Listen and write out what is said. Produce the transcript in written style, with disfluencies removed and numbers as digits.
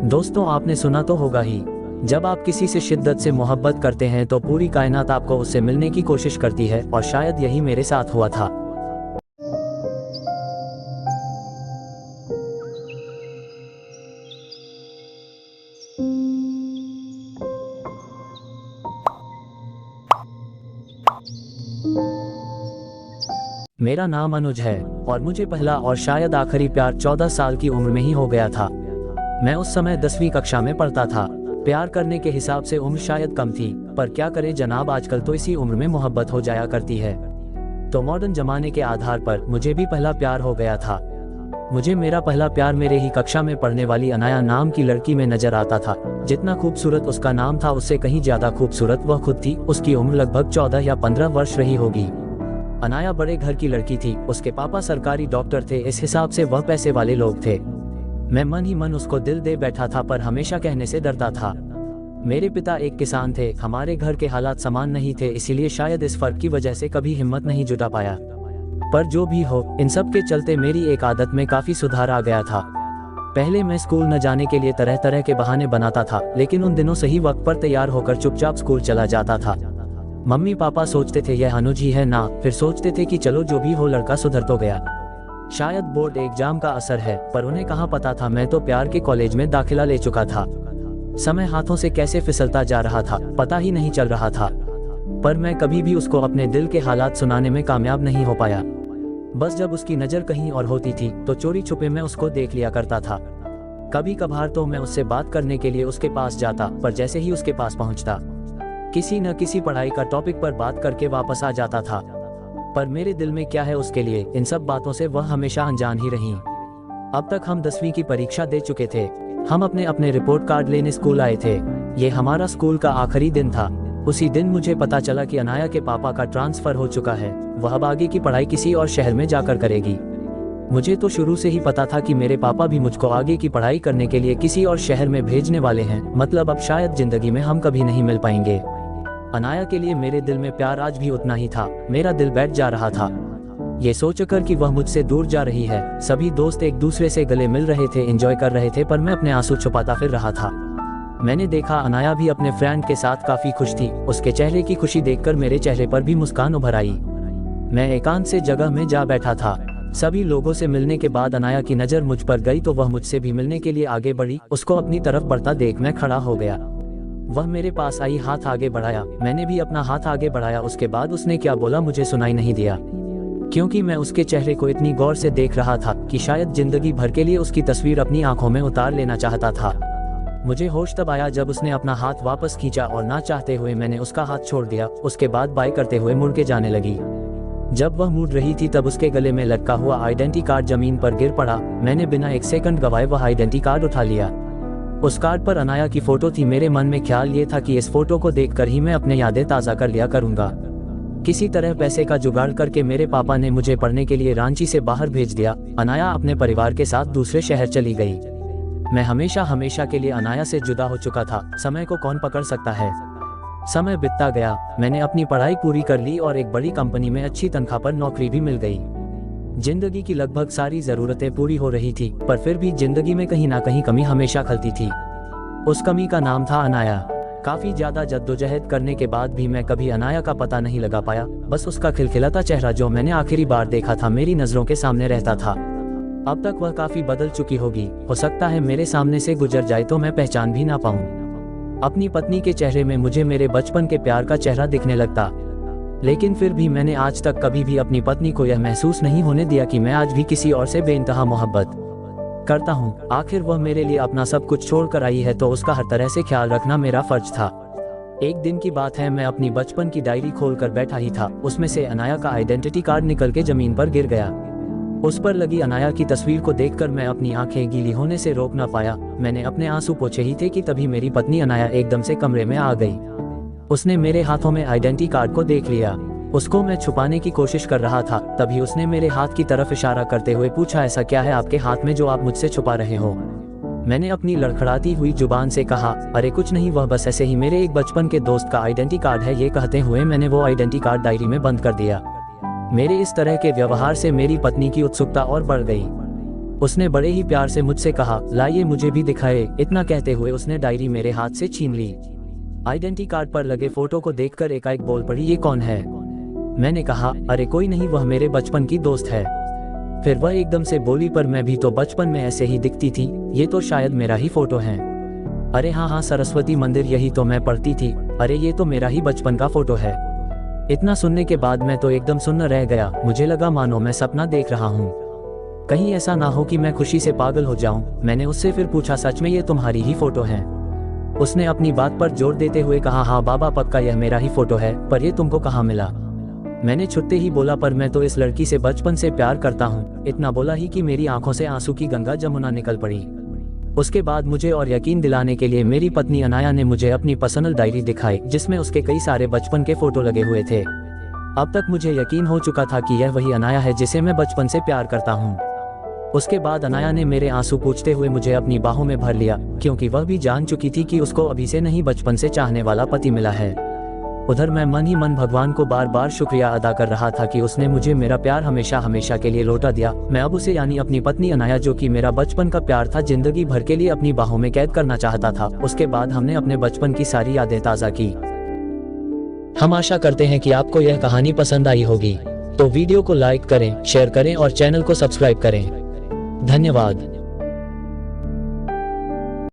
दोस्तों, आपने सुना तो होगा ही, जब आप किसी से शिद्दत से मोहब्बत करते हैं तो पूरी कायनात आपको उससे मिलने की कोशिश करती है, और शायद यही मेरे साथ हुआ था। मेरा नाम अनुज है और मुझे पहला और शायद आखिरी प्यार 14 साल की उम्र में ही हो गया था। मैं उस समय 10वीं कक्षा में पढ़ता था। प्यार करने के हिसाब से उम्र शायद कम थी, पर क्या करे जनाब, आजकल तो इसी उम्र में मोहब्बत हो जाया करती है। तो मॉडर्न जमाने के आधार पर मुझे भी पहला प्यार हो गया था। मुझे मेरा पहला प्यार मेरे ही कक्षा में पढ़ने वाली अनाया नाम की लड़की में नजर आता था। जितना खूबसूरत उसका नाम था, उससे कहीं ज्यादा खूबसूरत वह खुद थी। उसकी उम्र लगभग 14 या 15 वर्ष रही होगी। अनाया बड़े घर की लड़की थी। उसके पापा सरकारी डॉक्टर थे, इस हिसाब से वह पैसे वाले लोग थे। मैं मन ही मन उसको दिल दे बैठा था, पर हमेशा कहने से डरता था। मेरे पिता एक किसान थे, हमारे घर के हालात समान नहीं थे, इसीलिए शायद इस फर्क की वजह से कभी हिम्मत नहीं जुटा पाया। पर जो भी हो, इन सब के चलते मेरी एक आदत में काफी सुधार आ गया था। पहले मैं स्कूल न जाने के लिए तरह तरह के बहाने बनाता था, लेकिन उन दिनों सही वक्त पर तैयार होकर चुपचाप स्कूल चला जाता था। मम्मी पापा सोचते थे यह अनुज ही है ना, फिर सोचते थे कि चलो जो भी हो लड़का सुधर तो गया। शायद बोर्ड एग्जाम का असर है, पर उन्हें कहाँ पता था मैं तो प्यार के कॉलेज में दाखिला ले चुका था। समय हाथों से कैसे फिसलता जा रहा था, पता ही नहीं चल रहा था। पर मैं कभी भी उसको अपने दिल के हालात सुनाने में कामयाब नहीं हो पाया। बस जब उसकी नजर कहीं और होती थी तो चोरी छुपे मैं उसको देख लिया करता था। कभी कभार तो मैं उससे बात करने के लिए उसके पास जाता, पर जैसे ही उसके पास पहुंचता, किसी न किसी पढ़ाई का टॉपिक पर बात करके वापस आ जाता था। पर मेरे दिल में क्या है उसके लिए, इन सब बातों से वह हमेशा अनजान ही रही। अब तक हम 10वीं की परीक्षा दे चुके थे। हम अपने अपने रिपोर्ट कार्ड लेने स्कूल आए थे। ये हमारा स्कूल का आखिरी दिन था। उसी दिन मुझे पता चला कि अनाया के पापा का ट्रांसफर हो चुका है। वह अब आगे की पढ़ाई किसी और शहर में जाकर करेगी। मुझे तो शुरू से ही पता था कि मेरे पापा भी मुझको आगे की पढ़ाई करने के लिए किसी और शहर में भेजने वाले हैं। मतलब अब शायद जिंदगी में हम कभी नहीं मिल पाएंगे। अनाया के लिए मेरे दिल में प्यार आज भी उतना ही था। मेरा दिल बैठ जा रहा था ये सोचकर कि वह मुझसे दूर जा रही है। सभी दोस्त एक दूसरे से गले मिल रहे थे, एंजॉय कर रहे थे, पर मैं अपने आंसू छुपाता फिर रहा था। मैंने देखा अनाया भी अपने फ्रेंड के साथ काफी खुश थी। उसके चेहरे की खुशी देखकर मेरे चेहरे पर भी मुस्कान उभर आई। मैं एकांत से जगह में जा बैठा था। सभी लोगों से मिलने के बाद अनाया की नजर मुझ पर गई तो वह मुझसे भी मिलने के लिए आगे बढ़ी। उसको अपनी तरफ बढ़ता देख मैं खड़ा हो गया। वह मेरे पास आई, हाथ आगे बढ़ाया। मैंने भी अपना हाथ आगे बढ़ाया। उसके बाद उसने क्या बोला मुझे सुनाई नहीं दिया, क्योंकि मैं उसके चेहरे को इतनी गौर से देख रहा था कि शायद जिंदगी भर के लिए उसकी तस्वीर अपनी आंखों में उतार लेना चाहता था। मुझे होश तब आया जब उसने अपना हाथ वापस खींचा और ना चाहते हुए मैंने उसका हाथ छोड़ दिया। उसके बाद बाय करते हुए मुड़ के जाने लगी। जब वह मुड़ रही थी तब उसके गले में लटका हुआ आइडेंटिटी कार्ड जमीन पर गिर पड़ा। मैंने बिना एक सेकंड गवाए वह आइडेंटिटी कार्ड उठा लिया। उस कार्ड पर अनाया की फोटो थी। मेरे मन में ख्याल ये था कि इस फोटो को देखकर ही मैं अपने यादें ताज़ा कर लिया करूंगा। किसी तरह पैसे का जुगाड़ करके मेरे पापा ने मुझे पढ़ने के लिए रांची से बाहर भेज दिया। अनाया अपने परिवार के साथ दूसरे शहर चली गई। मैं हमेशा हमेशा के लिए अनाया से जुदा हो चुका था। समय को कौन पकड़ सकता है। समय बीतता गया। मैंने अपनी पढ़ाई पूरी कर ली और एक बड़ी कंपनी में अच्छी तनख्वाह पर नौकरी भी मिल गई। जिंदगी की लगभग सारी जरूरतें पूरी हो रही थी, पर फिर भी जिंदगी में कहीं ना कहीं कमी हमेशा खलती थी। उस कमी का नाम था अनाया। काफी ज्यादा जद्दोजहद करने के बाद भी मैं कभी अनाया का पता नहीं लगा पाया। बस उसका खिलखिलाता चेहरा जो मैंने आखिरी बार देखा था मेरी नजरों के सामने रहता था। अब तक वह काफी बदल चुकी होगी। हो सकता है मेरे सामने से गुजर जाए तो मैं पहचान भी ना पाऊं। अपनी पत्नी के चेहरे में मुझे मेरे बचपन के प्यार का चेहरा दिखने लगता, लेकिन फिर भी मैंने आज तक कभी भी अपनी पत्नी को यह महसूस नहीं होने दिया कि मैं आज भी किसी और से बेइंतहा मोहब्बत करता हूँ। आखिर वह मेरे लिए अपना सब कुछ छोड़ कर आई है तो उसका हर तरह से ख्याल रखना मेरा फर्ज था। एक दिन की बात है, मैं अपनी बचपन की डायरी खोलकर बैठा ही था। उसमें से अनाया का आइडेंटिटी कार्ड निकल के जमीन पर गिर गया। उस पर लगी अनाया की तस्वीर को देखकर मैं अपनी आंखें गीली होने से रोक ना पाया। मैंने अपने आंसू पोंछे ही थे कि तभी मेरी पत्नी अनाया एकदम से कमरे में आ गई। उसने मेरे हाथों में आइडेंटिटी कार्ड को देख लिया। उसको मैं छुपाने की कोशिश कर रहा था, तभी उसने मेरे हाथ की तरफ इशारा करते हुए पूछा, ऐसा क्या है आपके हाथ में जो आप मुझसे छुपा रहे हो। मैंने अपनी लड़खड़ाती हुई जुबान से कहा, अरे कुछ नहीं, वह बस ऐसे ही मेरे एक बचपन के दोस्त का आइडेंटिटी कार्ड है। ये कहते हुए मैंने वो आइडेंटिटी कार्ड डायरी में बंद कर दिया। मेरे इस तरह के व्यवहार से मेरी पत्नी की उत्सुकता और बढ़ गई। उसने बड़े ही प्यार से मुझसे कहा, लाइए मुझे भी दिखाए। इतना कहते हुए उसने डायरी मेरे हाथ से छीन ली। आइडेंटिटी कार्ड पर लगे फोटो को देखकर एकाएक बोल पड़ी, ये कौन है? मैंने कहा, अरे कोई नहीं, वह मेरे बचपन की दोस्त है। फिर वह एकदम से बोली, पर मैं भी तो बचपन में ऐसे ही दिखती थी, ये तो शायद मेरा ही फोटो है। अरे हाँ, सरस्वती मंदिर, यही तो मैं पढ़ती थी। अरे ये तो मेरा ही बचपन का फोटो है। इतना सुनने के बाद मैं तो एकदम सुन्न रह गया। मुझे लगा मानो मैं सपना देख रहा हूँ, कहीं ऐसा ना हो कि मैं खुशी से पागल हो जाऊं। मैंने उससे फिर पूछा, सच में ये तुम्हारी ही फोटो है? उसने अपनी बात पर जोर देते हुए कहा, हाँ बाबा पक्का यह मेरा ही फोटो है, पर ये तुमको कहाँ मिला? मैंने छुट्टे ही बोला, पर मैं तो इस लड़की से बचपन से प्यार करता हूँ। इतना बोला ही कि मेरी आंखों से आंसू की गंगा जमुना निकल पड़ी। उसके बाद मुझे और यकीन दिलाने के लिए मेरी पत्नी अनाया ने मुझे अपनी पर्सनल डायरी दिखाई, जिसमें उसके कई सारे बचपन के फोटो लगे हुए थे। अब तक मुझे यकीन हो चुका था कि यह वही अनाया है जिसे मैं बचपन से प्यार करता हूँ। उसके बाद अनाया ने मेरे आंसू पोंछते हुए मुझे अपनी बाहों में भर लिया, क्योंकि वह भी जान चुकी थी कि उसको अभी से नहीं बचपन से चाहने वाला पति मिला है। उधर मैं मन ही मन भगवान को बार बार शुक्रिया अदा कर रहा था कि उसने मुझे मेरा प्यार हमेशा हमेशा के लिए लौटा दिया। मैं अब उसे, यानी अपनी पत्नी अनाया, जो कि मेरा बचपन का प्यार था, जिंदगी भर के लिए अपनी बाहों में कैद करना चाहता था। उसके बाद हमने अपने बचपन की सारी यादें ताज़ा की। हम आशा करते हैं कि आपको यह कहानी पसंद आई होगी, तो वीडियो को लाइक करें, शेयर करें और चैनल को सब्सक्राइब करें। धन्यवाद।